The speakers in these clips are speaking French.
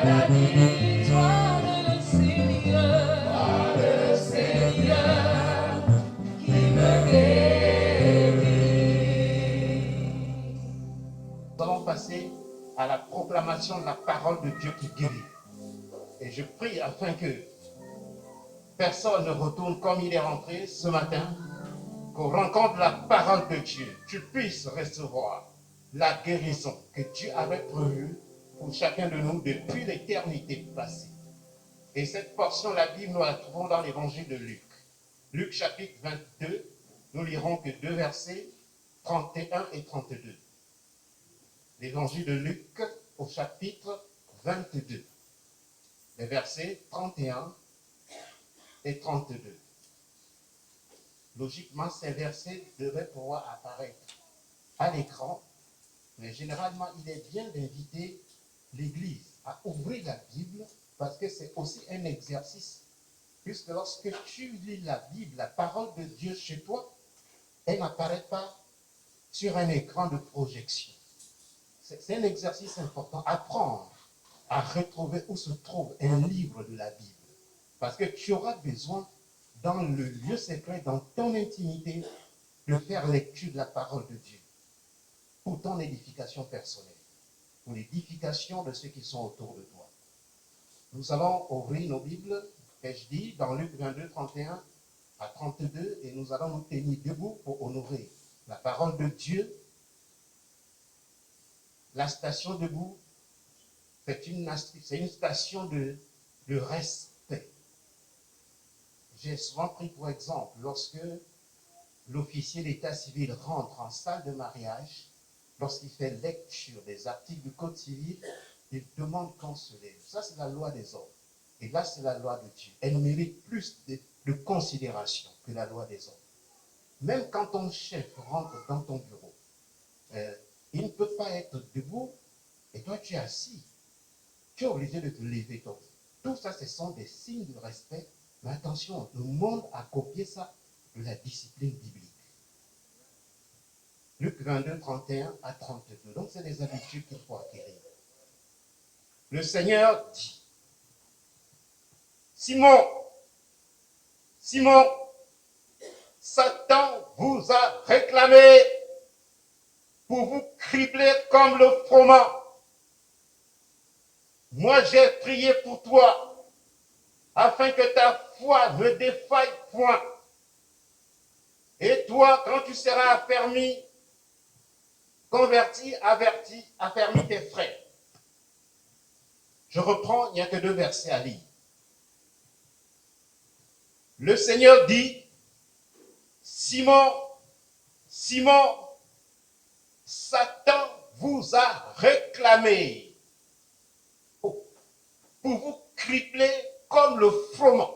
la vie, toi le Seigneur qui me guérit. Nous allons passer à la proclamation de la parole de Dieu qui guérit. Et je prie afin que personne ne retourne comme il est rentré ce matin, qu'au rencontre de la parole de Dieu, tu puisses recevoir la guérison que Dieu avait prévue pour chacun de nous depuis l'éternité passée. Et cette portion de la Bible, nous la trouvons dans l'évangile de Luc. Luc chapitre 22, nous lirons que 2 versets 31 et 32. L'évangile de Luc au chapitre 22, les versets 31 et 32. Logiquement, ces versets devraient pouvoir apparaître à l'écran, mais généralement, il est bien d'inviter l'Église à ouvrir la Bible parce que c'est aussi un exercice, puisque lorsque tu lis la Bible, la parole de Dieu chez toi, elle n'apparaît pas sur un écran de projection. C'est un exercice important. Apprendre à retrouver où se trouve un livre de la Bible. Parce que tu auras besoin, dans le lieu secret, dans ton intimité, de faire lecture de la parole de Dieu. Pour ton édification personnelle. Pour l'édification de ceux qui sont autour de toi. Nous allons ouvrir nos Bibles, et je dis, dans Luc 22, 31 à 32, et nous allons nous tenir debout pour honorer la parole de Dieu. La station debout, c'est une station de respect. J'ai souvent pris pour exemple, lorsque l'officier d'état civil rentre en salle de mariage, lorsqu'il fait lecture des articles du Code civil, il demande qu'on se lève. Ça, c'est la loi des hommes. Et là, c'est la loi de Dieu. Elle mérite plus de considération que la loi des hommes. Même quand ton chef rentre dans ton bureau, il ne peut pas être debout et toi, tu es assis. Tu es obligé de te lever. Tout ça, ce sont des signes de respect. Mais attention, le monde a copié ça de la discipline biblique. Luc 22, 31 à 32. Donc, c'est des habitudes qu'il faut acquérir. Le Seigneur dit, Simon, Simon, Satan vous a réclamé pour vous cribler comme le froment. Moi, j'ai prié pour toi, afin que ta foi ne défaille point. Et toi, quand tu seras affermi, converti, averti, affermi tes frères. Je reprends, il n'y a que 2 versets à lire. Le Seigneur dit, Simon, Simon, Satan vous a réclamé pour vous cribler comme le froment.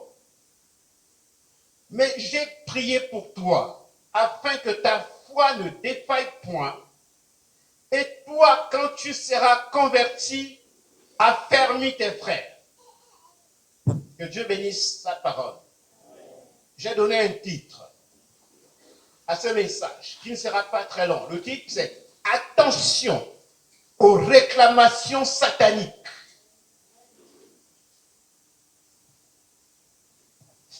Mais j'ai prié pour toi, afin que ta foi ne défaille point. Et toi, quand tu seras converti, affermis tes frères. Que Dieu bénisse sa parole. J'ai donné un titre à ce message qui ne sera pas très long. Le titre, c'est « Attention aux réclamations sataniques ».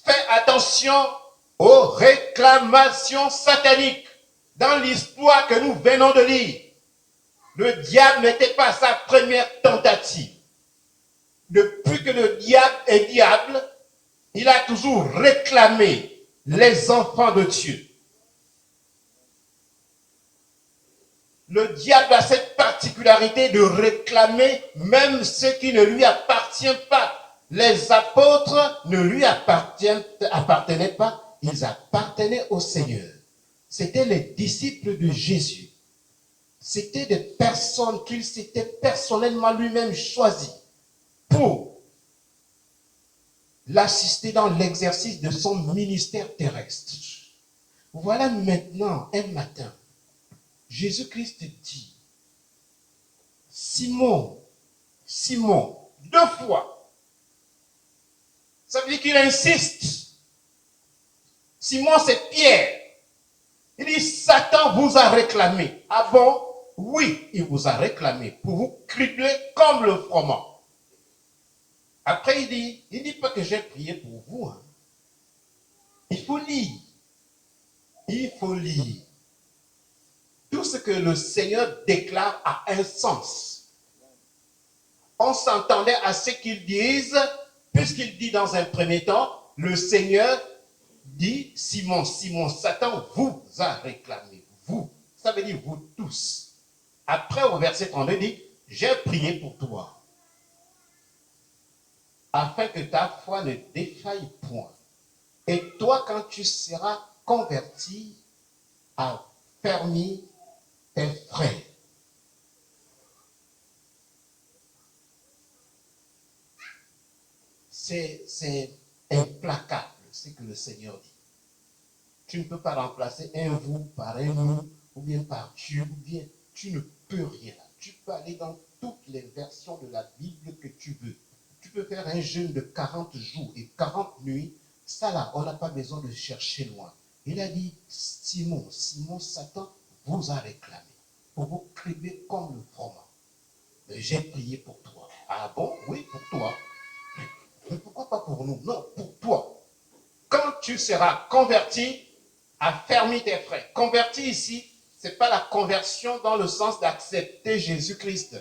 Fais attention aux réclamations sataniques. Dans l'histoire que nous venons de lire, le diable n'était pas sa première tentative. Depuis que le diable est diable, il a toujours réclamé les enfants de Dieu. Le diable a cette particularité de réclamer même ce qui ne lui appartient pas. Les apôtres ne lui appartenaient pas, ils appartenaient au Seigneur. C'étaient les disciples de Jésus. C'étaient des personnes qu'il s'était personnellement lui-même choisi pour l'assister dans l'exercice de son ministère terrestre. Voilà maintenant, un matin, Jésus-Christ dit, Simon, Simon, 2 fois. Ça veut dire qu'il insiste. Simon, c'est Pierre. Il dit, Satan vous a réclamé. Ah bon? Oui, il vous a réclamé pour vous cribler comme le froment. Après, il dit pas que j'ai prié pour vous. Hein. Il faut lire. Il faut lire. Tout ce que le Seigneur déclare a un sens. On s'entendait à ce qu'il dise, puisqu'il dit dans un premier temps, le Seigneur dit, Simon, Simon, Satan vous a réclamé. Vous. Ça veut dire vous tous. Après, au verset 32, il dit, j'ai prié pour toi, afin que ta foi ne défaille point. Et toi, quand tu seras converti, affermis tes frères. C'est implacable ce que le Seigneur dit. Tu ne peux pas remplacer un vous par un nous, ou bien par tu, ou bien tu ne peux rien. Tu peux aller dans toutes les versions de la Bible que tu veux. Tu peux faire un jeûne de 40 jours et 40 nuits. Ça là, on n'a pas besoin de chercher loin. Il a dit, Simon, Simon, Satan vous a réclamé pour vous crier comme le froment. J'ai prié pour toi. Ah bon? Oui, pour toi. Mais pourquoi pas pour nous? Non, pour toi. Quand tu seras converti, affermis tes frères. Converti ici, ce n'est pas la conversion dans le sens d'accepter Jésus-Christ.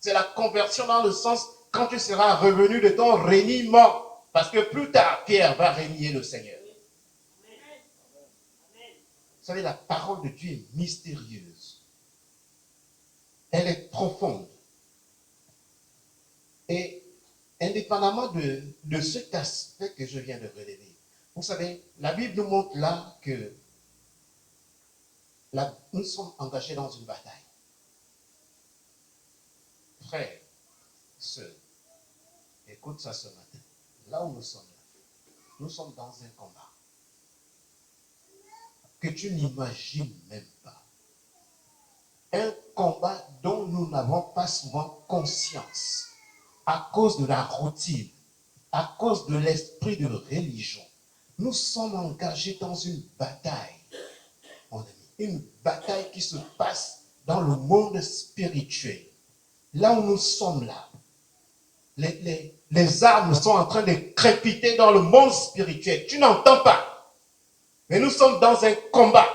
C'est la conversion dans le sens quand tu seras revenu de ton reniement. Parce que plus tard, Pierre va renier le Seigneur. Vous savez, la parole de Dieu est mystérieuse. Elle est profonde. Et indépendamment de cet aspect que je viens de relever, vous savez, la Bible nous montre là que nous sommes engagés dans une bataille. Frères, sœurs, écoute ça ce matin. Là où nous sommes dans un combat que tu n'imagines même pas. Un combat dont nous n'avons pas souvent conscience à cause de la routine, à cause de l'esprit de religion. Nous sommes engagés dans une bataille, mon ami, une bataille qui se passe dans le monde spirituel. Là où nous sommes là, les armes sont en train de crépiter dans le monde spirituel. Tu n'entends pas, mais nous sommes dans un combat.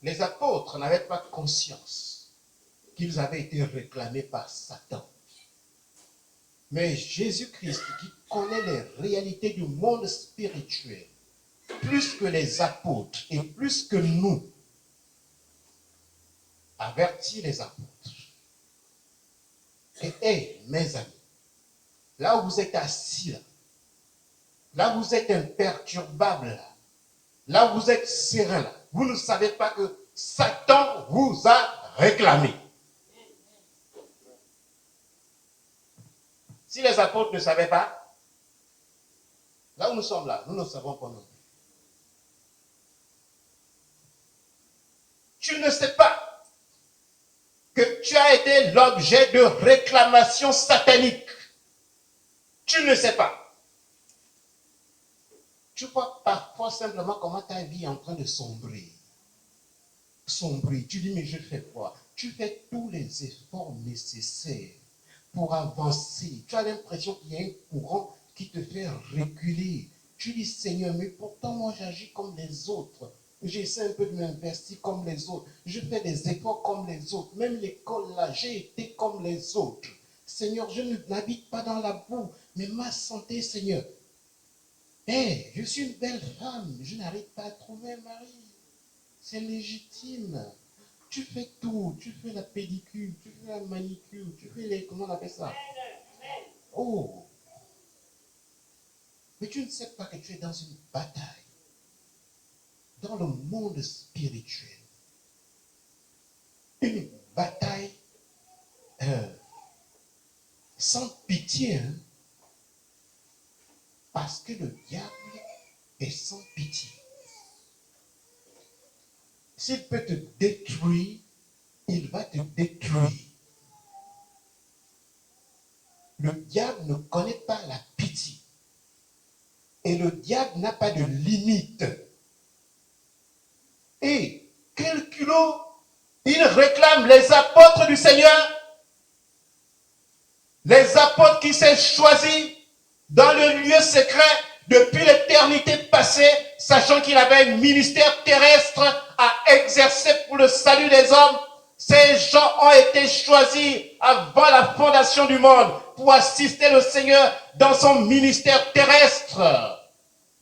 Les apôtres n'avaient pas conscience qu'ils avaient été réclamés par Satan. Mais Jésus-Christ, qui connaît les réalités du monde spirituel, plus que les apôtres et plus que nous, avertit les apôtres. Et mes amis, là où vous êtes assis, là où vous êtes imperturbable, là où vous êtes serein, là, vous ne savez pas que Satan vous a réclamé. Si les apôtres ne savaient pas, là où nous sommes là, nous ne savons pas non plus. Tu ne sais pas que tu as été l'objet de réclamations sataniques. Tu ne sais pas. Tu vois parfois simplement comment ta vie est en train de sombrer. Sombrer. Tu dis, mais je fais quoi? Tu fais tous les efforts nécessaires pour avancer. Tu as l'impression qu'il y a un courant qui te fait reculer. Tu dis, Seigneur, mais pourtant moi j'agis comme les autres. J'essaie un peu de m'investir comme les autres. Je fais des efforts comme les autres. Même l'école là, j'ai été comme les autres. Seigneur, je n'habite pas dans la boue, mais ma santé, Seigneur. Hey, je suis une belle femme, je n'arrive pas à trouver un mari. C'est légitime. Tu fais tout, tu fais la pédicure, tu fais la manicure, tu fais les, comment on appelle ça? Oh! Mais tu ne sais pas que tu es dans une bataille, dans le monde spirituel. Une bataille sans pitié, hein? Parce que le diable est sans pitié. S'il peut te détruire, il va te détruire. Le diable ne connaît pas la pitié. Et le diable n'a pas de limite. Et quel culot! Il réclame les apôtres du Seigneur, les apôtres qui s'est choisis dans le lieu secret depuis l'éternité passée, sachant qu'il avait un ministère terrestre à exercer pour le salut des hommes. Ces gens ont été choisis avant la fondation du monde pour assister le Seigneur dans son ministère terrestre.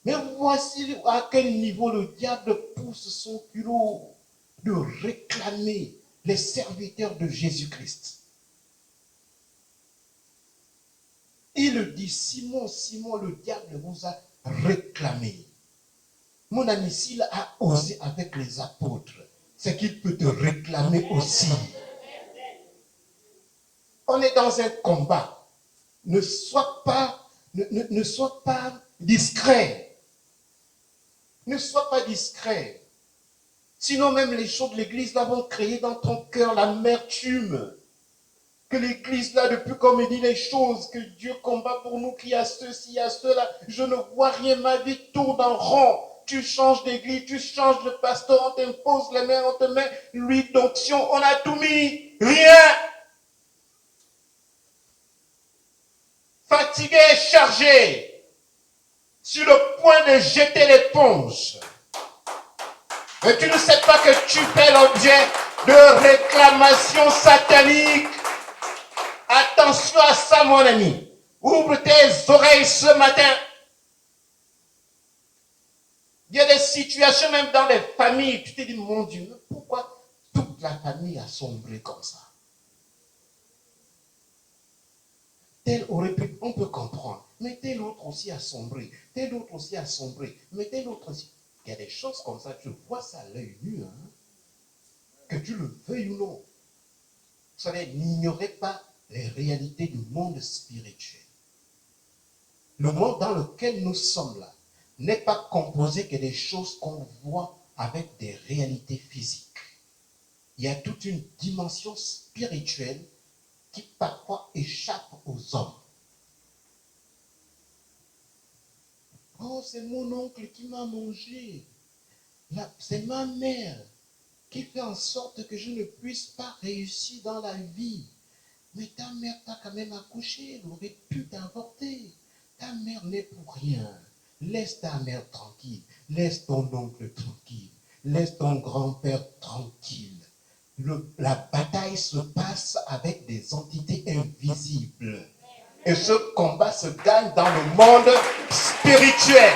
Mais voici à quel niveau le diable pousse son culot de réclamer les serviteurs de Jésus-Christ. Il dit, Simon, Simon, le diable vous a réclamé. Mon ami, s'il a osé avec les apôtres, c'est qu'il peut te réclamer aussi. On est dans un combat. Ne sois pas discret. Ne sois pas discret. Sinon, même les choses de l'église là vont créer dans ton cœur l'amertume. Que l'église là, depuis qu'on me dit les choses, que Dieu combat pour nous, qu'il y a ceci, il y a cela, je ne vois rien, ma vie tourne en rond. Tu changes d'église, tu changes de pasteur, on t'impose les mains, on te met l'huile d'onction, on a tout mis, rien. Fatigué, chargé, sur le point de jeter l'éponge. Mais tu ne sais pas que tu fais l'objet de réclamations sataniques. Attention à ça, mon ami. Ouvre tes oreilles ce matin. Il y a des situations, même dans les familles, tu te dis, mon Dieu, pourquoi toute la famille a sombré comme ça? Tel aurait pu, on peut comprendre, mais tel autre aussi a sombré, tel autre aussi a sombré, mais tel autre aussi. Il y a des choses comme ça, tu vois ça à l'œil nu, hein? Que tu le veuilles ou non. Vous savez, n'ignorez pas les réalités du monde spirituel. Le monde dans lequel nous sommes là n'est pas composé que des choses qu'on voit avec des réalités physiques. Il y a toute une dimension spirituelle qui parfois échappe aux hommes. Oh, c'est mon oncle qui m'a mangé. C'est ma mère qui fait en sorte que je ne puisse pas réussir dans la vie. Mais ta mère t'a quand même accouché, elle aurait pu t'avorter. Ta mère n'est pour rien. Laisse ta mère tranquille. Laisse ton oncle tranquille. Laisse ton grand-père tranquille. La bataille se passe avec des entités invisibles. Et ce combat se gagne dans le monde spirituel.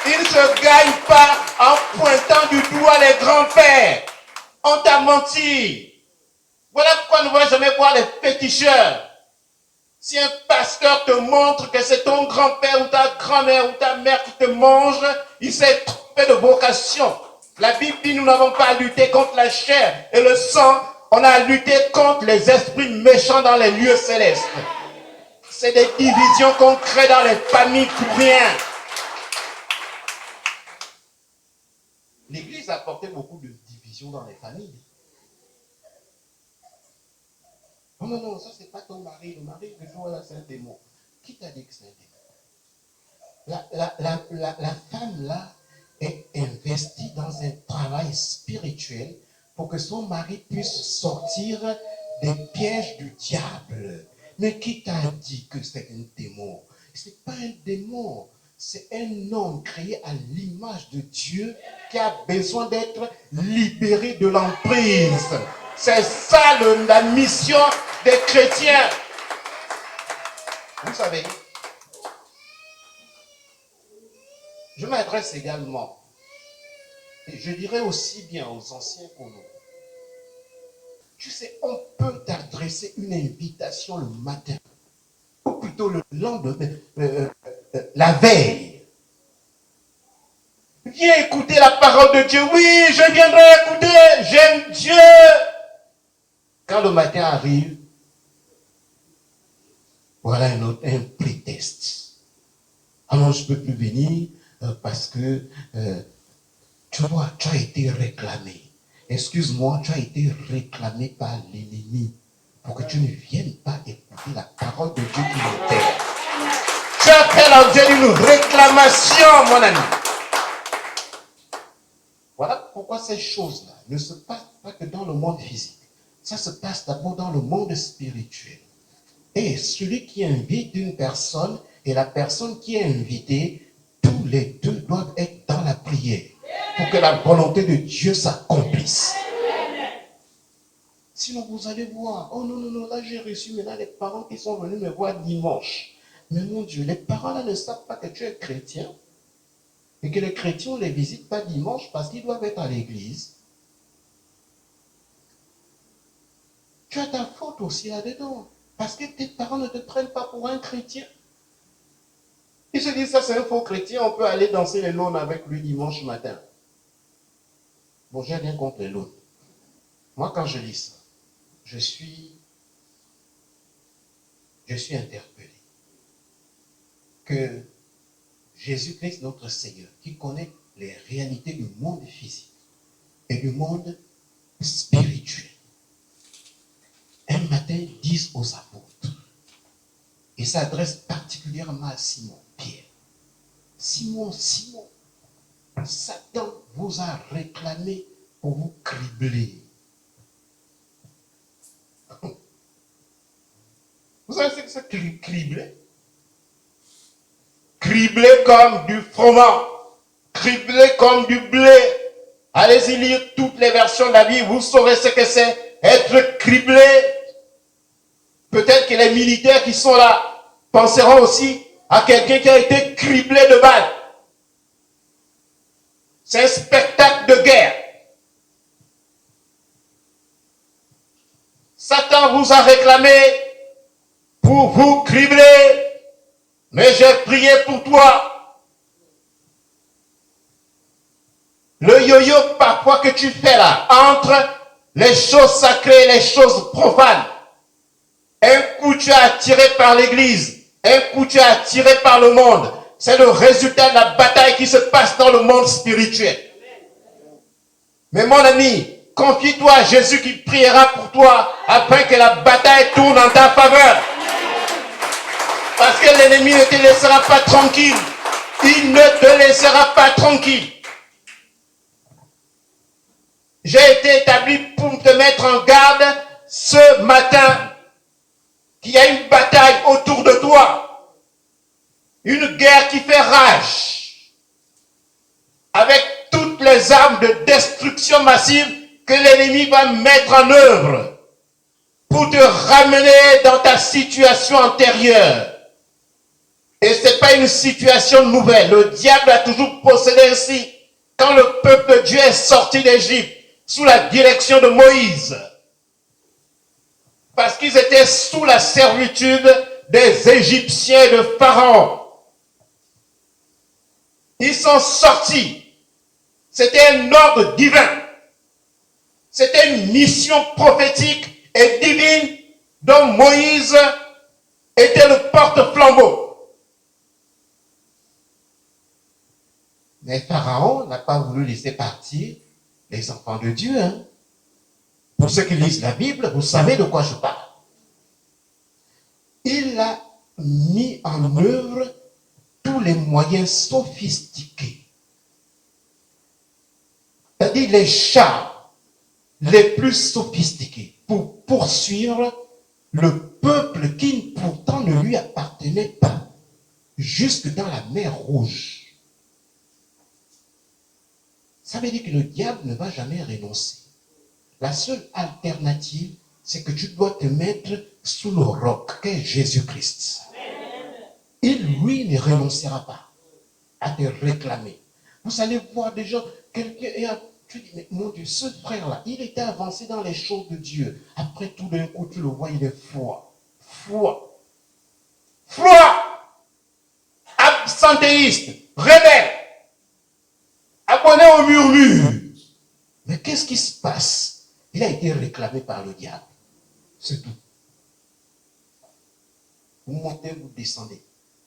Il ne se gagne pas en pointant du doigt les grands-pères. On t'a menti. Voilà pourquoi nous ne voulons jamais voir les féticheurs. Si un pasteur te montre que c'est ton grand-père ou ta grand-mère ou ta mère qui te mange, il s'est trompé de vocation. La Bible dit nous n'avons pas à lutter contre la chair et le sang, on a à lutter contre les esprits méchants dans les lieux célestes. C'est des divisions qu'on crée dans les familles pour rien. L'Église a apporté beaucoup de divisions dans les familles. Oh non, non, ça c'est pas ton mari. Le mari que toi là, c'est un démon. Qui t'a dit que c'est un démon? La femme là est investie dans un travail spirituel pour que son mari puisse sortir des pièges du diable. Mais qui t'a dit que c'est un démon? C'est pas un démon. C'est un homme créé à l'image de Dieu qui a besoin d'être libéré de l'emprise. C'est ça la mission des chrétiens. Vous savez, je m'adresse également, et je dirais aussi bien aux anciens qu'aux nouveaux. Tu sais, on peut t'adresser une invitation le matin, ou plutôt le lendemain, la veille. Viens écouter la parole de Dieu. Oui, je viendrai écouter. J'aime Dieu. Quand le matin arrive, voilà un prétexte. Alors je ne peux plus venir parce que tu vois, tu as été réclamé. Excuse-moi, tu as été réclamé par l'ennemi pour que tu ne viennes pas écouter la parole de Dieu qui libère. Tu as fait l'objet d'une réclamation, mon ami. Voilà pourquoi pourquoi ces choses-là ne se passent pas que dans le monde physique. Ça se passe d'abord dans le monde spirituel. Et celui qui invite une personne et la personne qui est invitée, tous les deux doivent être dans la prière pour que la volonté de Dieu s'accomplisse. Sinon, vous allez voir, oh non, non, non, là j'ai reçu maintenant les parents qui sont venus me voir dimanche. Mais mon Dieu, les parents là ne savent pas que tu es chrétien et que les chrétiens ne les visitent pas dimanche parce qu'ils doivent être à l'église. Tu as ta faute aussi là-dedans. Parce que tes parents ne te prennent pas pour un chrétien. Ils se disent, ça c'est un faux chrétien, on peut aller danser les launes avec lui dimanche matin. Bon, j'ai rien contre les launes. Moi, quand je lis ça, je suis interpellé. Que Jésus-Christ, notre Seigneur, qui connaît les réalités du monde physique et du monde spirituel, un matin dise aux apôtres, il s'adresse particulièrement à Simon, Pierre. Simon, Simon, Satan vous a réclamé pour vous cribler. Vous savez ce que c'est cribler? Cribler comme du froment, cribler comme du blé. Allez-y lire toutes les versions de la Bible, vous saurez ce que c'est être criblé. Peut-être que les militaires qui sont là penseront aussi à quelqu'un qui a été criblé de balles. C'est un spectacle de guerre. Satan vous a réclamé pour vous cribler, mais j'ai prié pour toi. Le yo-yo parfois que tu fais là, entre les choses sacrées et les choses profanes. Un coup tu es attiré par l'église, un coup tu es attiré par le monde. C'est le résultat de la bataille qui se passe dans le monde spirituel. Mais mon ami, confie-toi à Jésus qui priera pour toi afin que la bataille tourne en ta faveur. Parce que l'ennemi ne te laissera pas tranquille. Il ne te laissera pas tranquille. J'ai été établi pour te mettre en garde ce matin qu'il y a une bataille autour de toi. Une guerre qui fait rage. Avec toutes les armes de destruction massive que l'ennemi va mettre en œuvre pour te ramener dans ta situation antérieure. Et ce n'est pas une situation nouvelle. Le diable a toujours procédé ainsi. Quand le peuple de Dieu est sorti d'Égypte sous la direction de Moïse, parce qu'ils étaient sous la servitude des Égyptiens et de Pharaon. Ils sont sortis. C'était un ordre divin. C'était une mission prophétique et divine dont Moïse était le porte-flambeau. Mais Pharaon n'a pas voulu laisser partir les enfants de Dieu. Hein? Pour ceux qui lisent la Bible, vous savez de quoi je parle. Il a mis en œuvre tous les moyens sophistiqués. C'est-à-dire les chars les plus sophistiqués pour poursuivre le peuple qui pourtant ne lui appartenait pas jusque dans la mer Rouge. Ça veut dire que le diable ne va jamais renoncer. La seule alternative, c'est que tu dois te mettre sous le roc qu'est Jésus-Christ. Il, lui, ne renoncera pas à te réclamer. Vous allez voir des gens, quelqu'un, tu dis, mais mon Dieu, ce frère-là, il était avancé dans les choses de Dieu. Après tout d'un coup, tu le vois, il est froid. Froid. Froid. Absentéiste. Rebelle. Abonné au murmure. Mais qu'est-ce qui se passe? Il a été réclamé par le diable. C'est tout. Vous montez, vous descendez.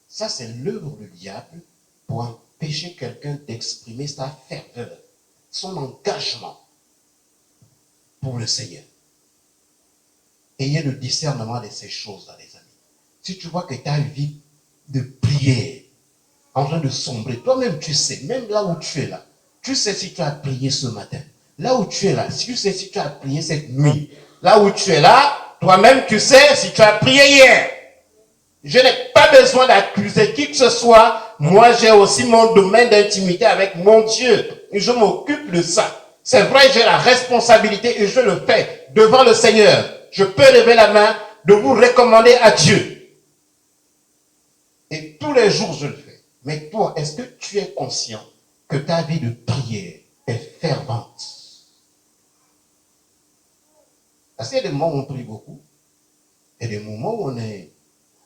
Ça, c'est l'œuvre du diable pour empêcher quelqu'un d'exprimer sa ferveur, son engagement pour le Seigneur. Ayez le discernement de ces choses-là, les amis. Si tu vois que ta vie de prière en train de sombrer, toi-même tu sais, même là où tu es là, Tu sais si tu as prié ce matin. Là où tu es là, si tu sais si tu as prié cette nuit. Là où tu es là, toi-même tu sais si tu as prié hier. Je n'ai pas besoin d'accuser qui que ce soit. Moi, j'ai aussi mon domaine d'intimité avec mon Dieu. Et je m'occupe de ça. C'est vrai, j'ai la responsabilité et je le fais devant le Seigneur. Je peux lever la main de vous recommander à Dieu. Et tous les jours, je le fais. Mais toi, est-ce que tu es conscient que ta vie de prière est fervente? Parce qu'il y a des moments où on prie beaucoup et des moments où on est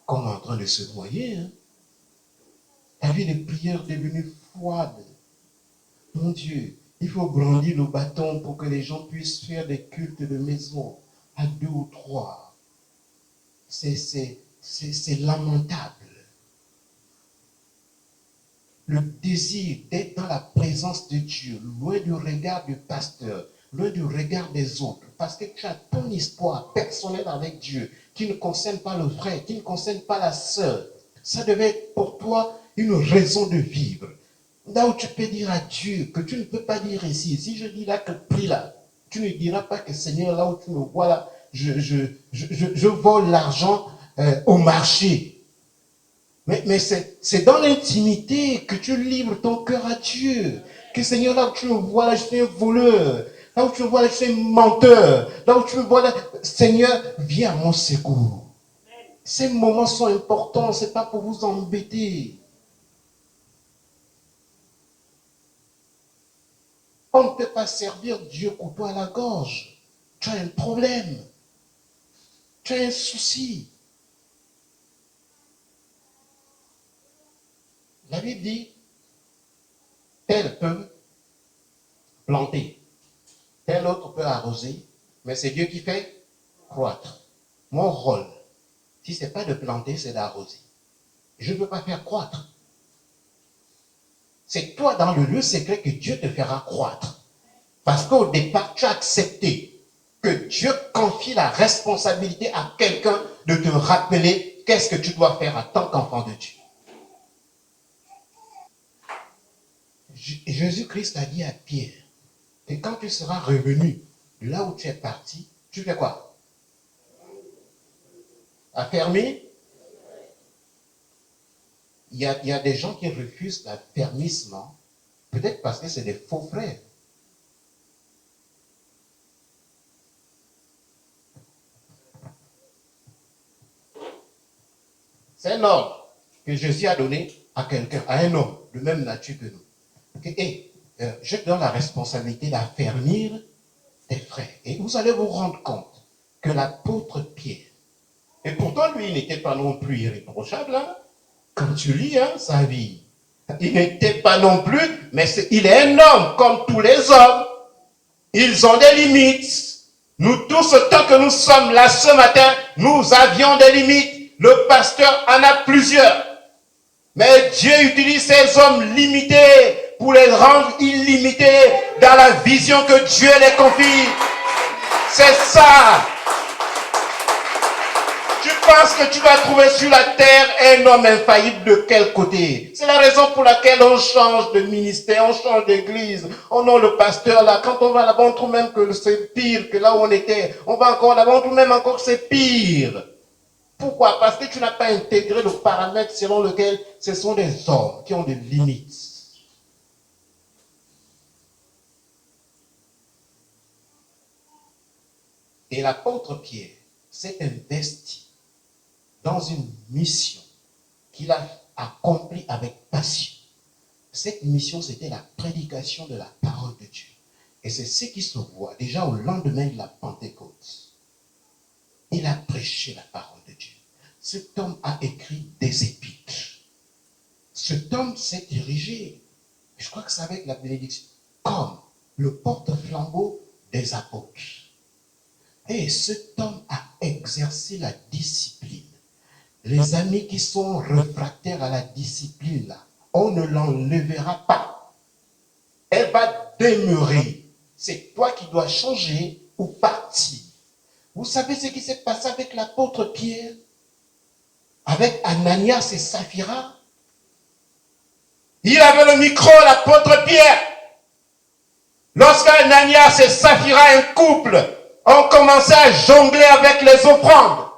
comme en train de se noyer. Ta vie de prière est devenue froide. Mon Dieu, il faut brandir le bâton pour que les gens puissent faire des cultes de maison à 2 ou 3. C'est lamentable. Le désir d'être dans la présence de Dieu, loin du regard du pasteur, loin du regard des autres, parce que tu as ton histoire personnelle avec Dieu, qui ne concerne pas le frère, qui ne concerne pas la sœur. Ça devait être pour toi une raison de vivre. Là où tu peux dire à Dieu que tu ne peux pas dire ici. Si je dis là que prie là, tu ne diras pas que Seigneur, là où tu me vois là, je vole l'argent au marché. Mais c'est dans l'intimité que tu livres ton cœur à Dieu. Que Seigneur, là où tu me vois là, je suis un voleur. Là où tu me vois là, je suis un menteur. Là où tu me vois là, Seigneur, viens à mon secours. Ces moments sont importants, ce n'est pas pour vous embêter. On ne peut pas servir Dieu couteau à la gorge. Tu as un problème. Tu as un souci. La Bible dit, tel peut planter, tel autre peut arroser, mais c'est Dieu qui fait croître. Mon rôle, si ce n'est pas de planter, c'est d'arroser. Je ne peux pas faire croître. C'est toi dans le lieu secret que Dieu te fera croître. Parce qu'au départ, tu as accepté que Dieu confie la responsabilité à quelqu'un de te rappeler qu'est-ce que tu dois faire en tant qu'enfant de Dieu. Jésus-Christ a dit à Pierre que quand tu seras revenu de là où tu es parti, tu fais quoi? Affermi? Il y a des gens qui refusent l'affermissement, peut-être parce que c'est des faux frères. C'est un ordre que Jésus a donné à quelqu'un, à un homme de même nature que nous. Je te donne la responsabilité d'affermir tes frères. Et vous allez vous rendre compte que l'apôtre Pierre, et pourtant lui, il n'était pas non plus irréprochable, hein? Quand tu lis sa vie, il n'était pas non plus, mais il est un homme comme tous les hommes. Ils ont des limites. Nous tous, tant que nous sommes là ce matin, nous avions des limites. Le pasteur en a plusieurs. Mais Dieu utilise ces hommes limités pour les rendre illimités dans la vision que Dieu les confie. C'est ça. Tu penses que tu vas trouver sur la terre un homme infaillible de quel côté? C'est la raison pour laquelle on change de ministère, on change d'église. On a le pasteur là. Quand on va là-bas, on trouve même que c'est pire que là où on était. On va encore là-bas, on trouve même encore que c'est pire. Pourquoi? Parce que tu n'as pas intégré le paramètre selon lequel ce sont des hommes qui ont des limites. Et l'apôtre Pierre s'est investi dans une mission qu'il a accomplie avec passion. Cette mission, c'était la prédication de la parole de Dieu. Et c'est ce qui se voit déjà au lendemain de la Pentecôte. Il a prêché la parole de Dieu. Cet homme a écrit des épîtres. Cet homme s'est dirigé, je crois que c'est avec la bénédiction, comme le porte-flambeau des apôtres. Et cet homme a exercé la discipline. Les amis qui sont réfractaires à la discipline, là, on ne l'enlèvera pas. Elle va demeurer. C'est toi qui dois changer ou partir. Vous savez ce qui s'est passé avec l'apôtre Pierre? Avec Ananias et Saphira? Il avait le micro, l'apôtre Pierre. Lorsqu'Ananias et Saphira, un couple, ont commencé à jongler avec les offrandes,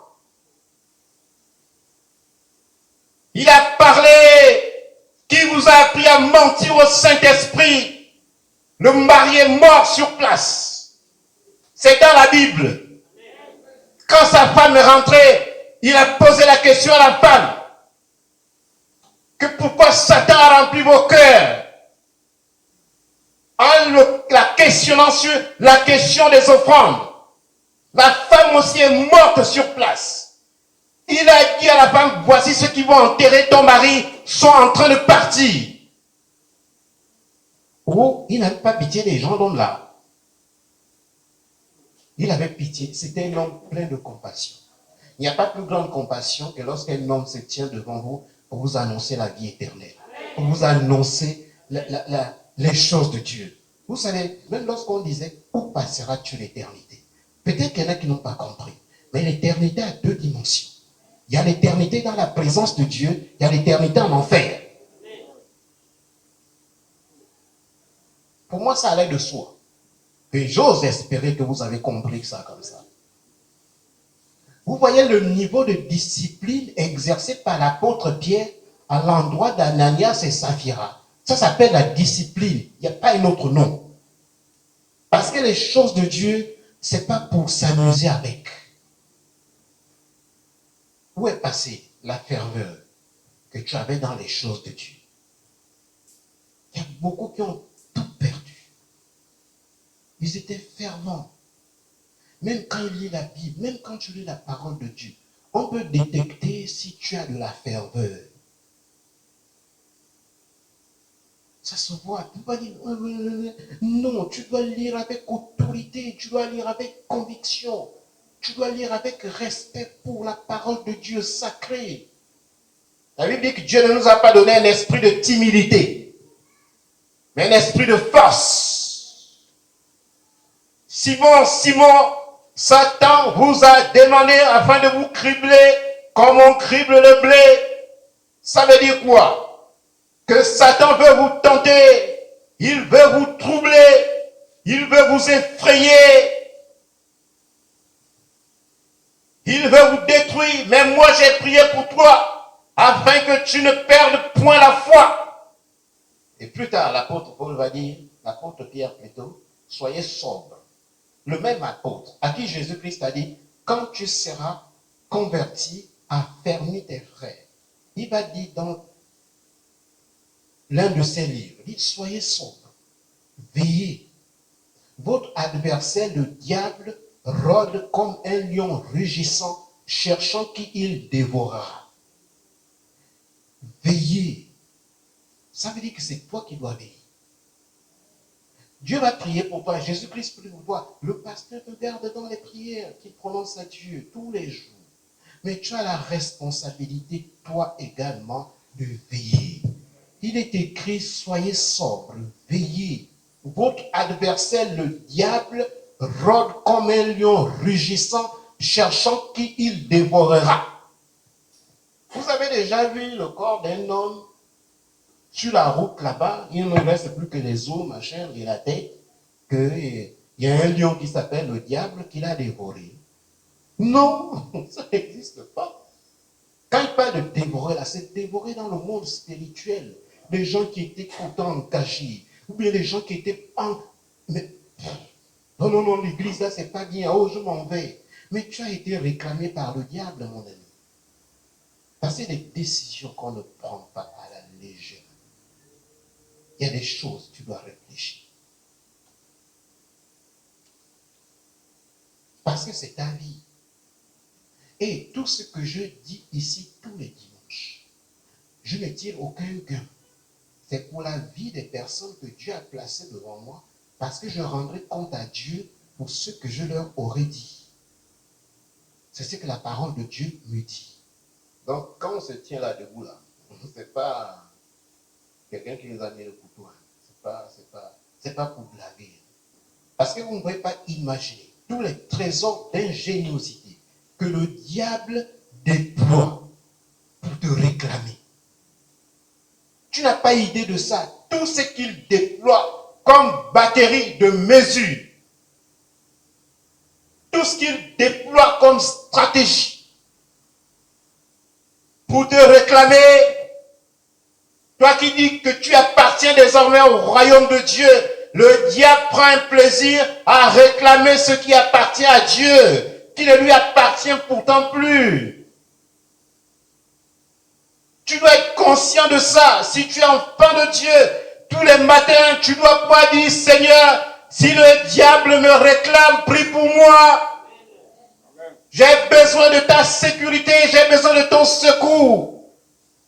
il a parlé, qui vous a appris à mentir au Saint-Esprit? Le mari est mort sur place. C'est dans la Bible. Quand sa femme est rentrée, il a posé la question à la femme, que pourquoi Satan a rempli vos cœurs, en la questionnant sur la question des offrandes. La femme aussi est morte sur place. Il a dit à la femme, voici ceux qui vont enterrer ton mari sont en train de partir. Oh, il n'avait pas pitié des gens, l'homme là. Il avait pitié. C'était un homme plein de compassion. Il n'y a pas plus grande compassion que lorsqu'un homme se tient devant vous pour vous annoncer la vie éternelle, pour vous annoncer les choses de Dieu. Vous savez, même lorsqu'on disait, où passeras-tu l'éternité? Peut-être qu'il y en a qui n'ont pas compris. Mais l'éternité a deux dimensions. Il y a l'éternité dans la présence de Dieu, il y a l'éternité en enfer. Pour moi, ça allait de soi. Et j'ose espérer que vous avez compris ça comme ça. Vous voyez le niveau de discipline exercé par l'apôtre Pierre à l'endroit d'Ananias et Saphira. Ça s'appelle la discipline. Il n'y a pas un autre nom. Parce que les choses de Dieu, ce n'est pas pour s'amuser avec. Où est passée la ferveur que tu avais dans les choses de Dieu? Il y a beaucoup qui ont tout perdu. Ils étaient fervents. Même quand il lit la Bible, même quand tu lis la parole de Dieu, on peut détecter si tu as de la ferveur. Ça se voit. Tu dois dire, non, tu dois lire avec autorité, tu dois lire avec conviction, tu dois lire avec respect pour la parole de Dieu sacrée. La Bible dit que Dieu ne nous a pas donné un esprit de timidité, mais un esprit de force. Simon, Satan vous a demandé afin de vous cribler comme on crible le blé. Ça veut dire quoi? Que Satan veut vous tenter, il veut vous troubler, il veut vous effrayer, il veut vous détruire. Mais moi j'ai prié pour toi afin que tu ne perdes point la foi. Et plus tard, l'apôtre Paul va dire, l'apôtre Pierre plutôt, soyez sobre. Le même apôtre à qui Jésus-Christ a dit, quand tu seras converti, affermis tes frères. Il va dire dans l'un de ses livres, il dit, soyez sobre, veillez. Votre adversaire, le diable, rôde comme un lion rugissant, cherchant qui il dévorera. Veillez. Ça veut dire que c'est toi qui dois veiller. Dieu va prier pour toi. Jésus-Christ prie pour toi. Le pasteur te garde dans les prières qu'il prononce à Dieu tous les jours. Mais tu as la responsabilité, toi également, de veiller. Il est écrit, soyez sobres, veillez. Votre adversaire, le diable, rôde comme un lion rugissant, cherchant qui il dévorera. Vous avez déjà vu le corps d'un homme sur la route là-bas, il ne reste plus que les os, machin, et la tête, qu'il y a un lion qui s'appelle le diable qui l'a dévoré. Non, ça n'existe pas. Quand il parle de dévorer, là, c'est dévorer dans le monde spirituel. Les gens qui étaient contents en cachis, ou bien les gens qui étaient en... Mais, non, l'église là, c'est pas bien, oh, je m'en vais. Mais tu as été réclamé par le diable, mon ami. Parce que c'est des décisions qu'on ne prend pas à la légère. Il y a des choses, tu dois réfléchir. Parce que c'est ta vie. Et tout ce que je dis ici tous les dimanches, je ne tire aucun gain. C'est pour la vie des personnes que Dieu a placées devant moi, parce que je rendrai compte à Dieu pour ce que je leur aurais dit. C'est ce que la parole de Dieu me dit. Donc, quand on se tient là debout, là, c'est pas quelqu'un qui nous a mis le couteau. C'est pas pour blaguer. Parce que vous ne pouvez pas imaginer tous les trésors d'ingéniosité que le diable déploie pour te réclamer. Tu n'as pas idée de ça. Tout ce qu'il déploie comme batterie de mesure. Tout ce qu'il déploie comme stratégie pour te réclamer, toi qui dis que tu appartiens désormais au royaume de Dieu, le diable prend un plaisir à réclamer ce qui appartient à Dieu, qui ne lui appartient pourtant plus. Tu dois être conscient de ça. Si tu es enfant de Dieu, tous les matins, tu dois pouvoir dire, Seigneur, si le diable me réclame, prie pour moi. J'ai besoin de ta sécurité, j'ai besoin de ton secours.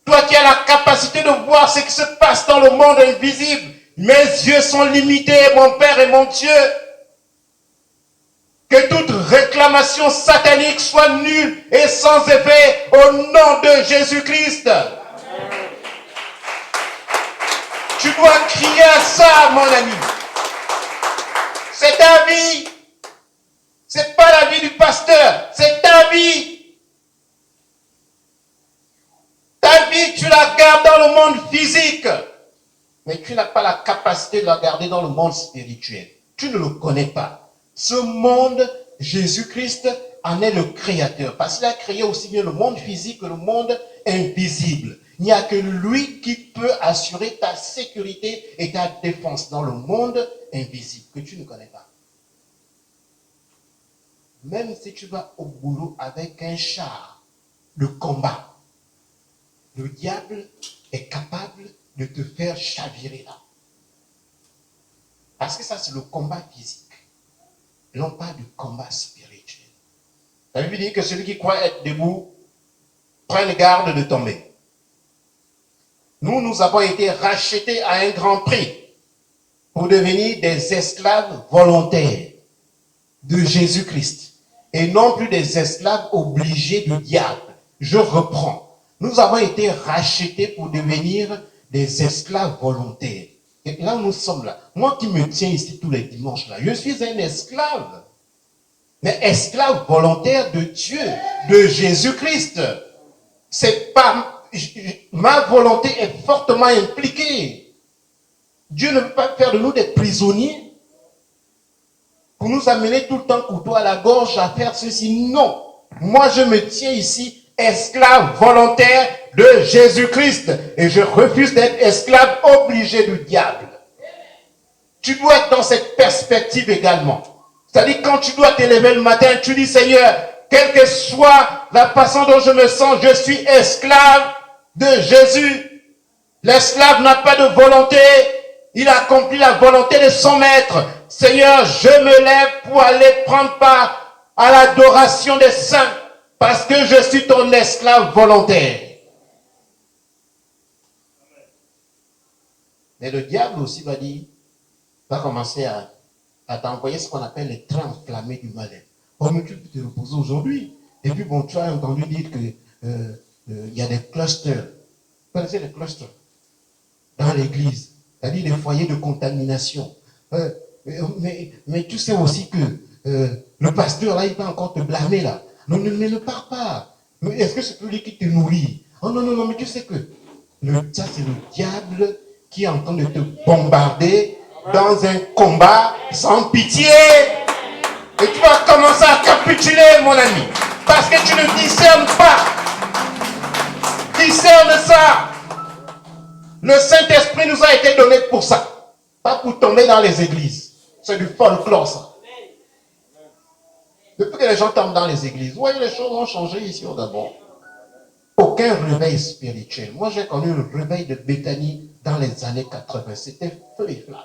Toi qui as la capacité de voir ce qui se passe dans le monde invisible, mes yeux sont limités, mon Père et mon Dieu. Que toute réclamation satanique soit nulle et sans effet au nom de Jésus-Christ. Tu dois crier à ça, mon ami. C'est ta vie. C'est pas la vie du pasteur, c'est ta vie. Ta vie, tu la gardes dans le monde physique. Mais tu n'as pas la capacité de la garder dans le monde spirituel. Tu ne le connais pas. Ce monde, Jésus-Christ en est le créateur. Parce qu'il a créé aussi bien le monde physique que le monde invisible. Il n'y a que lui qui peut assurer ta sécurité et ta défense dans le monde invisible que tu ne connais pas. Même si tu vas au boulot avec un char de combat, le diable est capable de te faire chavirer là. Parce que ça, c'est le combat physique. Non pas du combat spirituel. La Bible dit que celui qui croit être debout, prenne garde de tomber. Nous avons été rachetés à un grand prix pour devenir des esclaves volontaires de Jésus-Christ et non plus des esclaves obligés du diable. Je reprends. Nous avons été rachetés pour devenir des esclaves volontaires. Et là, nous sommes là. Moi qui me tiens ici tous les dimanches là, je suis un esclave. Mais esclave volontaire de Dieu, de Jésus-Christ. C'est pas, ma volonté est fortement impliquée. Dieu ne peut pas faire de nous des prisonniers pour nous amener tout le temps couteau à la gorge à faire ceci. Non. Moi, je me tiens ici esclave volontaire de Jésus-Christ. Et je refuse d'être esclave obligé du diable. Tu dois être dans cette perspective également. C'est-à-dire quand tu dois t'élever le matin, tu dis Seigneur, quelle que soit la façon dont je me sens, je suis esclave de Jésus. L'esclave n'a pas de volonté. Il accomplit la volonté de son maître. Seigneur, je me lève pour aller prendre part à l'adoration des saints parce que je suis ton esclave volontaire. Mais le diable aussi va commencer à t'envoyer ce qu'on appelle les trains enflammés du malin. Oh, mais tu peux te reposer aujourd'hui. Et puis bon, tu as entendu dire que y a des clusters. Vous connaissez les clusters dans l'église. C'est-à-dire des foyers de contamination. Mais tu sais aussi que le pasteur là, il va encore te blâmer là. Non, mais ne pars pas. Mais est-ce que c'est lui qui te nourrit? Oh non, mais tu sais que ça c'est le diable qui est en train de te bombarder dans un combat sans pitié. Et tu vas commencer à capituler, mon ami. Parce que tu ne discernes pas. Discerne ça. Le Saint-Esprit nous a été donné pour ça. Pas pour tomber dans les églises. C'est du folklore, ça. Depuis que les gens tombent dans les églises, vous voyez, les choses ont changé ici au Gabon. Aucun réveil spirituel. Moi, j'ai connu le réveil de Béthanie dans les années 80. C'était feu et flamme.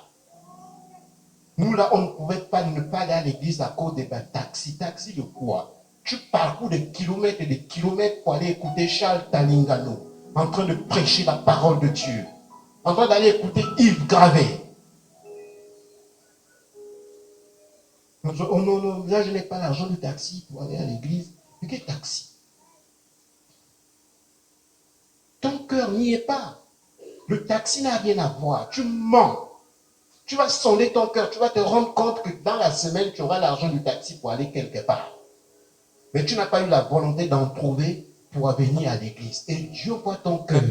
Nous, là, on ne pouvait pas ne pas aller à l'église à cause des taxis. Taxi de quoi? Tu parcours des kilomètres et des kilomètres pour aller écouter Charles Talingano en train de prêcher la parole de Dieu. En train d'aller écouter Yves Gravet. Oh non, là, je n'ai pas l'argent du taxi pour aller à l'église. Mais quel taxi? Ton cœur n'y est pas. Le taxi n'a rien à voir. Tu mens. Tu vas sonder ton cœur. Tu vas te rendre compte que dans la semaine, tu auras l'argent du taxi pour aller quelque part. Mais tu n'as pas eu la volonté d'en trouver pour venir à l'église. Et Dieu voit ton cœur.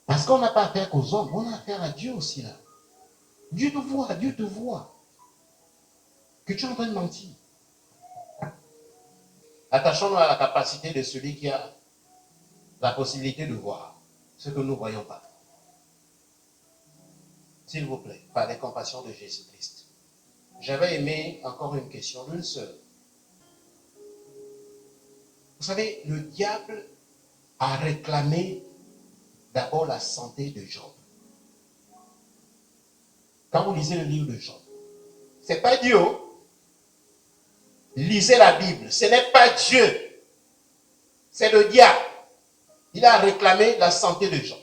Parce qu'on n'a pas affaire qu'aux hommes, on a affaire à Dieu aussi là. Dieu te voit. Que tu es en train de mentir. Attachons-nous à la capacité de celui qui a la possibilité de voir ce que nous ne voyons pas. S'il vous plaît, par les compassions de Jésus-Christ. J'avais aimé encore une question d'une seule. Vous savez, le diable a réclamé d'abord la santé de Job. Quand vous lisez le livre de Job, ce n'est pas Dieu. Lisez la Bible, ce n'est pas Dieu. C'est le diable. Il a réclamé la santé de Job.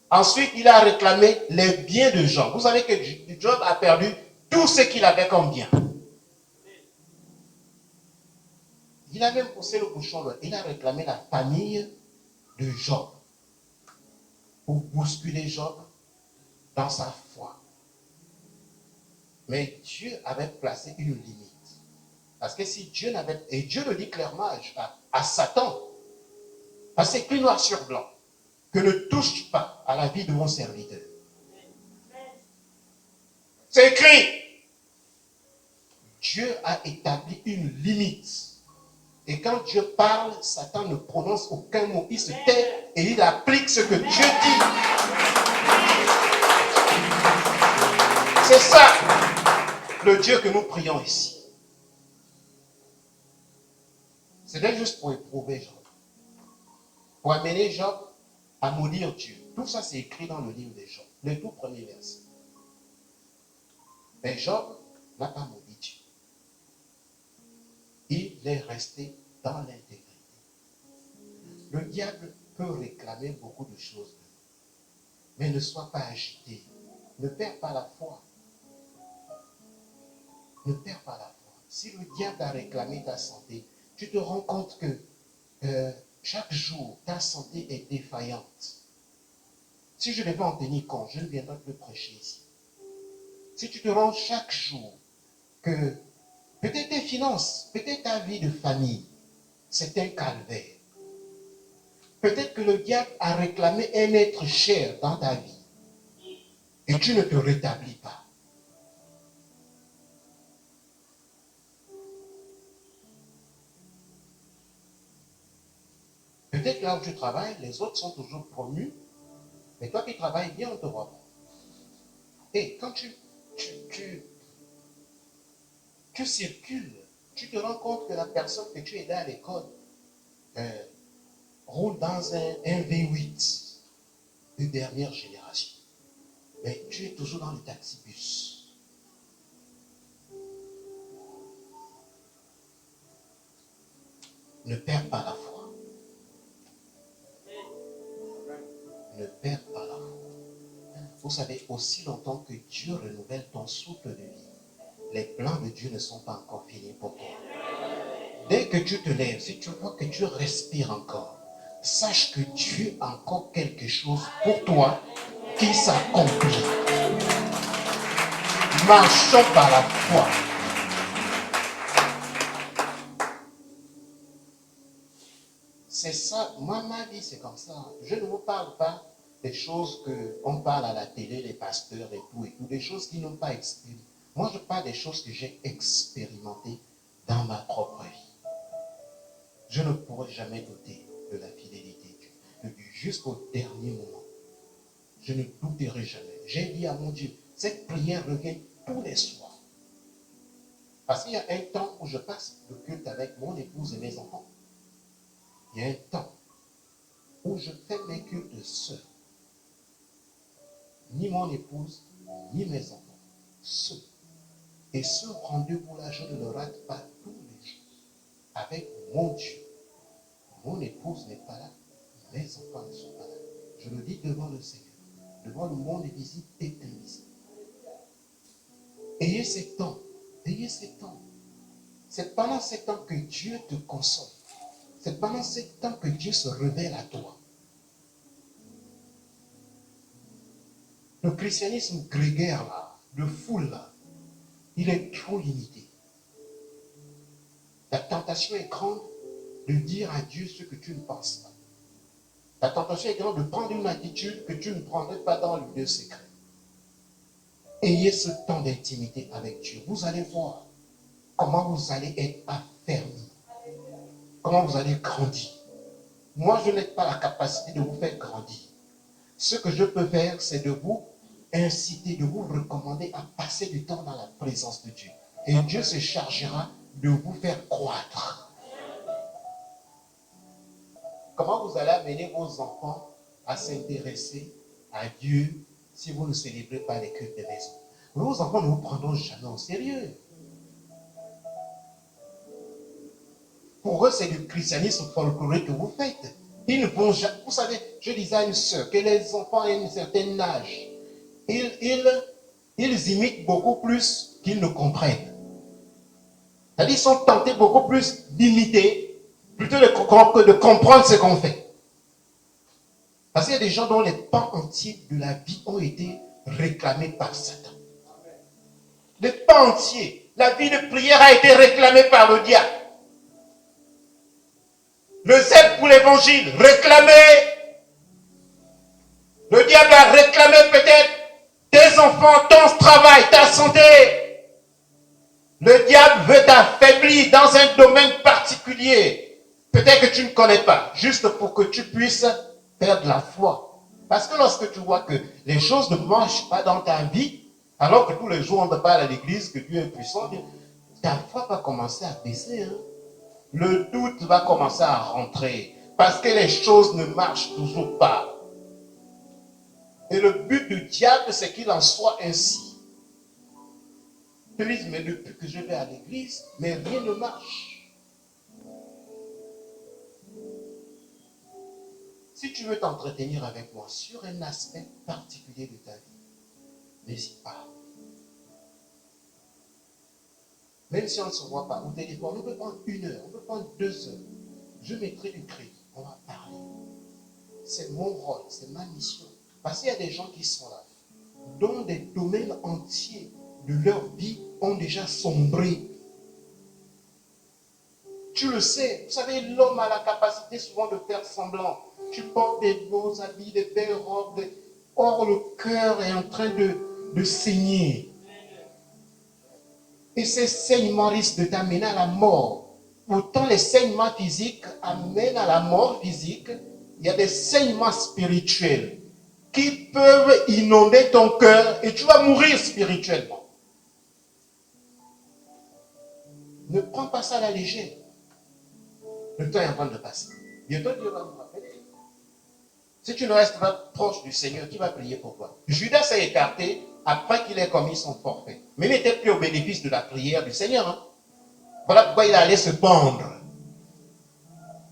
Ensuite, il a réclamé les biens de Job. Vous savez que Job a perdu tout ce qu'il avait comme bien. Il a même poussé le bouchon. Il a réclamé la famille de Job pour bousculer Job dans sa foi. Mais Dieu avait placé une limite. Parce que si Dieu n'avait... Et Dieu le dit clairement à Satan, parce que c'est écrit noir sur blanc, que ne touche pas à la vie de mon serviteur. C'est écrit. Dieu a établi une limite. Et quand Dieu parle, Satan ne prononce aucun mot. Il se tait et il applique ce que Dieu dit. C'est ça, le Dieu que nous prions ici. C'était juste pour éprouver Job. Pour amener Job à maudire Dieu. Tout ça, c'est écrit dans le livre de Job. Le tout premier verset. Mais Job n'a pas maudit Dieu. Il est resté dans l'intégrité. Le diable peut réclamer beaucoup de choses, mais ne sois pas agité. Ne perds pas la foi. Ne perds pas la foi. Si le diable a réclamé ta santé, tu te rends compte que chaque jour, ta santé est défaillante. Si je devais en tenir compte, je ne viendrai plus prêcher ici. Si tu te rends chaque jour que peut-être tes finances, peut-être ta vie de famille, c'est un calvaire. Peut-être que le diable a réclamé un être cher dans ta vie et tu ne te rétablis pas. Peut-être là où tu travailles, les autres sont toujours promus, mais toi qui travailles bien, on ne te voit pas. Et quand tu circules, tu te rends compte que la personne que tu aidais à l'école roule dans un V8 de dernière génération. Mais tu es toujours dans le taxi-bus. Ne perds pas la foi. Ne perds pas la foi. Vous savez, aussi longtemps que Dieu renouvelle ton souffle de vie, les plans de Dieu ne sont pas encore finis pour toi. Dès que tu te lèves, si tu vois que tu respires encore, sache que Dieu a encore quelque chose pour toi qui s'accomplit. Marchons par la foi. C'est ça, moi, ma vie, c'est comme ça. Je ne vous parle pas des choses qu'on parle à la télé, les pasteurs et tout, des choses qui n'ont pas expérimenté. Moi, je parle des choses que j'ai expérimentées dans ma propre vie. Je ne pourrai jamais douter de la fidélité de Dieu jusqu'au dernier moment. Je ne douterai jamais. J'ai dit à mon Dieu, cette prière revient tous les soirs. Parce qu'il y a un temps où je passe le culte avec mon épouse et mes enfants. Il y a un temps où je fais mes cultes seul. Ni mon épouse, ni mes enfants. Seuls. Et ce rendez-vous-là, je ne le rate pas tous les jours. Avec mon Dieu. Mon épouse n'est pas là. Mes enfants ne sont pas là. Je le dis devant le Seigneur. Devant le monde visible et invisible. Ayez ces temps. Ayez ces temps. C'est pendant ces temps que Dieu te console. C'est pendant ces temps que Dieu se révèle à toi. Le christianisme grégaire là, de foule là, il est trop limité. La tentation est grande de dire à Dieu ce que tu ne penses pas. La tentation est grande de prendre une attitude que tu ne prendrais pas dans le lieu secret. Ayez ce temps d'intimité avec Dieu. Vous allez voir comment vous allez être affermi. Comment vous allez grandir. Moi, je n'ai pas la capacité de vous faire grandir. Ce que je peux faire, c'est de vous inciter, de vous recommander à passer du temps dans la présence de Dieu. Et Dieu se chargera de vous faire croître. Comment vous allez amener vos enfants à s'intéresser à Dieu si vous ne célébrez pas les cultes de maison? Vos enfants ne vous prendront jamais au sérieux. Pour eux, c'est du christianisme folklorique que vous faites. Ils ne vont jamais. Vous savez, je disais à une soeur que les enfants à un certain âge, ils imitent beaucoup plus qu'ils ne comprennent. C'est-à-dire, ils sont tentés beaucoup plus d'imiter plutôt que de comprendre ce qu'on fait. Parce qu'il y a des gens dont les pans entiers de la vie ont été réclamés par Satan. Les pans entiers. La vie de prière a été réclamée par le diable. Le zèle pour l'évangile, réclamé. Le diable a réclamé peut-être tes enfants, ton travail, ta santé. Le diable veut t'affaiblir dans un domaine particulier. Peut-être que tu ne connais pas, juste pour que tu puisses perdre la foi. Parce que lorsque tu vois que les choses ne marchent pas dans ta vie, alors que tous les jours on te parle à l'église que Dieu est puissant, ta foi va commencer à baisser. Le doute va commencer à rentrer parce que les choses ne marchent toujours pas. Et le but du diable, c'est qu'il en soit ainsi. Tu dis, mais depuis que je vais à l'église, mais rien ne marche. Si tu veux t'entretenir avec moi sur un aspect particulier de ta vie, n'hésite pas. Même si on ne se voit pas au téléphone, on peut prendre 1 heure, on peut prendre 2 heures. Je mettrai du crédit, on va parler. C'est mon rôle, c'est ma mission. Parce qu'il y a des gens qui sont là, dont des domaines entiers de leur vie ont déjà sombré. Tu le sais, vous savez, l'homme a la capacité souvent de faire semblant. Tu portes des beaux habits, des belles robes, or le cœur est en train de saigner. Et ces saignements risquent de t'amener à la mort. Pourtant, les saignements physiques amènent à la mort physique. Il y a des saignements spirituels qui peuvent inonder ton cœur et tu vas mourir spirituellement. Ne prends pas ça à la légère. Le temps est en train de passer. Bientôt, Dieu va nous rappeler. Si tu ne restes pas proche du Seigneur, qui va prier pour toi? Judas s'est écarté après qu'il ait commis son forfait. Mais il n'était plus au bénéfice de la prière du Seigneur. Voilà pourquoi il allait se pendre.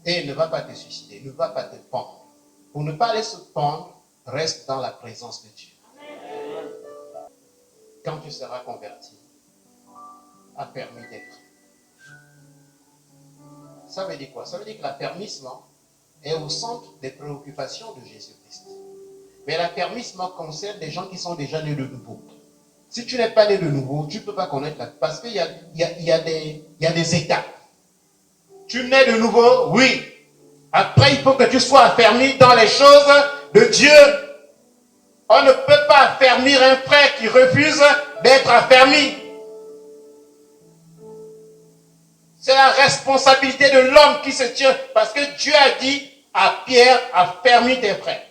Et il ne va pas te suicider, il ne va pas te pendre. Pour ne pas aller se pendre, reste dans la présence de Dieu. Quand tu seras converti, affermis d'être. Ça veut dire quoi? Ça veut dire que l'affermissement est au centre des préoccupations de Jésus-Christ. Mais l'affermissement concerne des gens qui sont déjà nés de nouveau. Si tu n'es pas né de nouveau, tu ne peux pas connaître la... Parce qu'il y a des étapes. Tu nais de nouveau, oui. Après, il faut que tu sois affermi dans les choses de Dieu. On ne peut pas affermir un frère qui refuse d'être affermi. C'est la responsabilité de l'homme qui se tient. Parce que Dieu a dit à Pierre, affermis tes frères.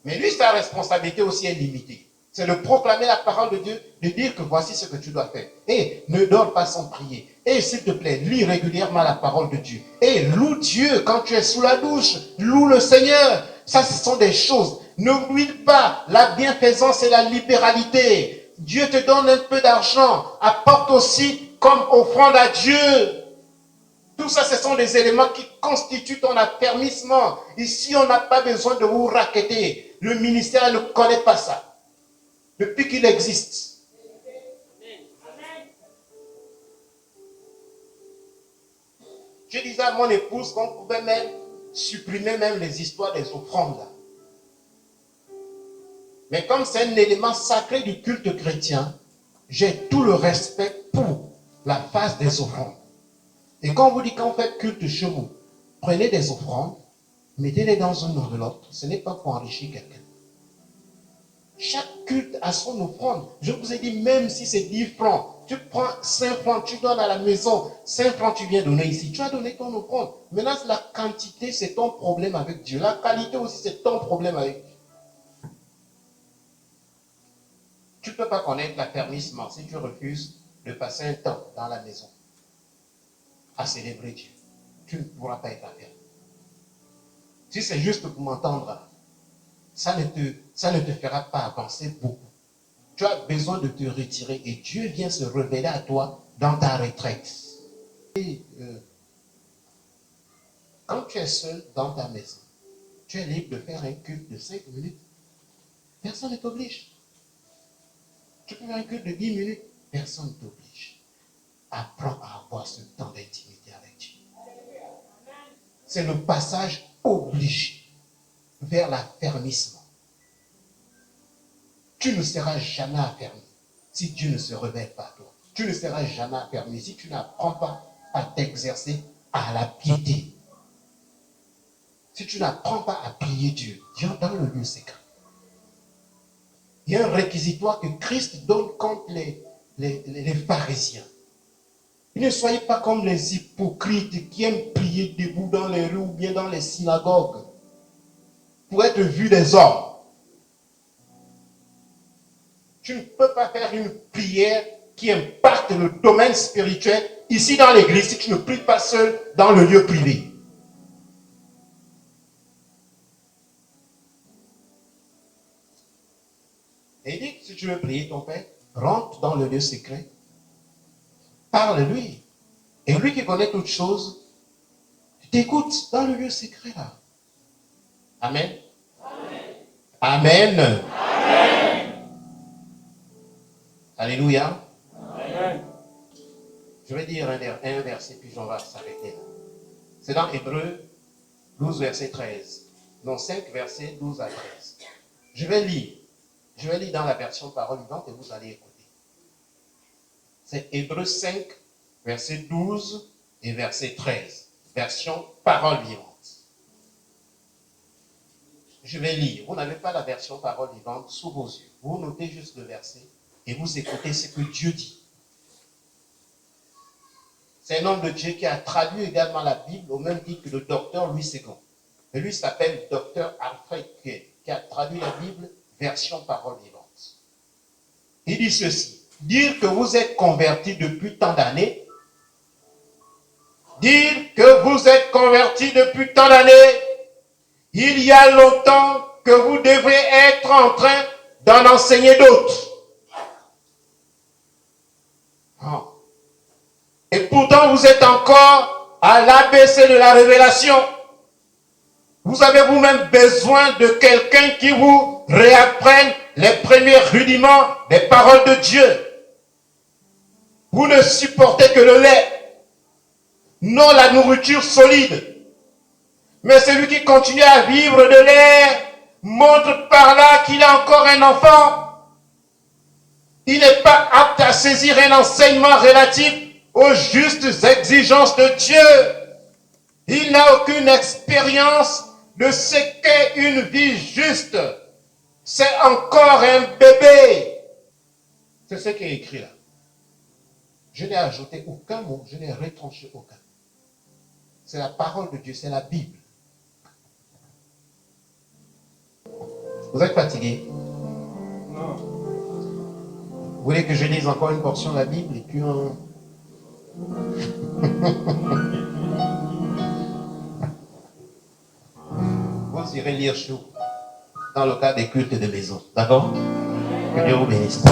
Mais lui, sa responsabilité aussi est limitée. C'est de proclamer la parole de Dieu, de dire que voici ce que tu dois faire. Et ne dors pas sans prier. Et s'il te plaît, lis régulièrement la parole de Dieu. Et loue Dieu quand tu es sous la douche. Loue le Seigneur. Ça, ce sont des choses. N'oublie pas la bienfaisance et la libéralité. Dieu te donne un peu d'argent. Apporte aussi comme offrande à Dieu. Tout ça, ce sont des éléments qui constituent ton affermissement. Ici, on n'a pas besoin de vous racketter. Le ministère ne connaît pas ça. Depuis qu'il existe. Je disais à mon épouse qu'on pouvait même supprimer même les histoires des offrandes. Mais comme c'est un élément sacré du culte chrétien, j'ai tout le respect pour la phase des offrandes. Et quand on vous dit qu'on fait culte chez vous, prenez des offrandes, mettez-les dans une enveloppe. Ce n'est pas pour enrichir quelqu'un. Chaque culte a son offrande. Je vous ai dit, même si c'est 10 francs, tu prends 5 francs, tu donnes à la maison, 5 francs, tu viens donner ici. Tu as donné ton offrande. Maintenant, la quantité, c'est ton problème avec Dieu. La qualité aussi, c'est ton problème avec Dieu. Tu ne peux pas connaître l'affermissement si tu refuses de passer un temps dans la maison à célébrer Dieu. Tu ne pourras pas être affermi. Si c'est juste pour m'entendre, ça ne te fera pas avancer beaucoup. Tu as besoin de te retirer et Dieu vient se révéler à toi dans ta retraite. Et, quand tu es seul dans ta maison, tu es libre de faire un culte de 5 minutes. Personne ne t'oblige. Tu peux faire un culte de 10 minutes. Personne ne t'oblige. Apprends à avoir ce temps d'intimité avec Dieu. C'est le passage obligé vers l'affermissement. Tu ne seras jamais affermi si Dieu ne se révèle pas à toi. Tu ne seras jamais affermi si tu n'apprends pas à t'exercer à la piété. Si tu n'apprends pas à prier Dieu, viens dans le lieu secret. Il y a un réquisitoire que Christ donne contre les pharisiens. Ne soyez pas comme les hypocrites qui aiment prier debout dans les rues ou bien dans les synagogues pour être vus des hommes. Tu ne peux pas faire une prière qui impacte le domaine spirituel ici dans l'église si tu ne pries pas seul dans le lieu privé. Et il dit que si tu veux prier ton Père, rentre dans le lieu secret, parle-lui. Et lui qui connaît toutes choses, t'écoute dans le lieu secret là. Amen. Amen. Amen. Amen. Alléluia. Amen. Je vais dire un verset, puis on va s'arrêter là. C'est dans Hébreux 12, verset 13. Non, 5, verset 12 à 13. Je vais lire dans la version parole vivante et vous allez écouter. C'est Hébreux 5, verset 12 et verset 13. Version parole vivante. Je vais lire. Vous n'avez pas la version parole vivante sous vos yeux. Vous notez juste le verset et vous écoutez ce que Dieu dit. C'est un homme de Dieu qui a traduit également la Bible au même titre que le docteur Louis II. Et lui s'appelle docteur Alfred Kiel, qui a traduit la Bible version parole vivante. Il dit ceci: dire que vous êtes convertis depuis tant d'années, dire que vous êtes convertis depuis tant d'années, il y a longtemps que vous devrez être en train d'en enseigner d'autres. Oh. Et pourtant, vous êtes encore à l'ABC de la révélation. Vous avez vous-même besoin de quelqu'un qui vous réapprenne les premiers rudiments des paroles de Dieu. Vous ne supportez que le lait, non la nourriture solide. Mais celui qui continue à vivre de lait montre par là qu'il est encore un enfant. Il n'est pas apte à saisir un enseignement relatif aux justes exigences de Dieu. Il n'a aucune expérience de ce qu'est une vie juste. C'est encore un bébé. C'est ce qui est écrit là. Je n'ai ajouté aucun mot, je n'ai retranché aucun. C'est la parole de Dieu, c'est la Bible. Vous êtes fatigué? Non. Vous voulez que je lise encore une portion de la Bible et puis on... Vous irez lire chez vous, dans le cas des cultes de maison. D'accord? Que Dieu vous bénisse.